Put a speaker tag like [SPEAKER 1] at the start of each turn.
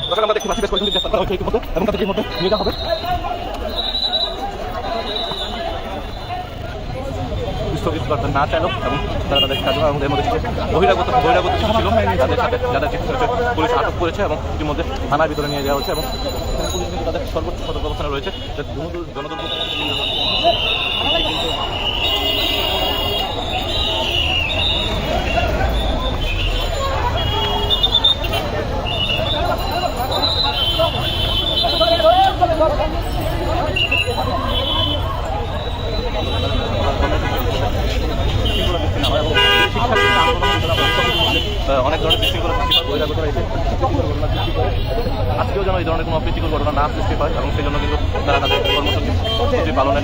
[SPEAKER 1] দর্শক আমরা দেখতে পাচ্ছি বেশ কয়েকজন গ্রেফতার করা হয়েছে ইতিমধ্যে এবং তাদেরকে মধ্যে নিয়ে যাওয়া হবে স্থগিত করতে না চাইলেও এবং তারা তাদের কাজ এবং এর মধ্যে বহিরাগত ছিল তাদের সাথে যাদের পুলিশ আটক করেছে এবং ইতিমধ্যে থানার ভিতরে নিয়ে যাওয়া হচ্ছে এবং পুলিশ কিন্তু তাদের সর্বোচ্চ সতর্ক অবস্থানে রয়েছে জনদুর্ভোগ অনেক ধরনের বিশৃঙ্খলা সৃষ্টি হয় বহিরাগতরা এসে ঘটনা সৃষ্টি করে আজকেও যেন এই ধরনের কোনো অপ্রীতিকর ঘটনা না সৃষ্টি হয় এবং সেই জন্য কিন্তু তারা তাদের কর্মসূচি পালনের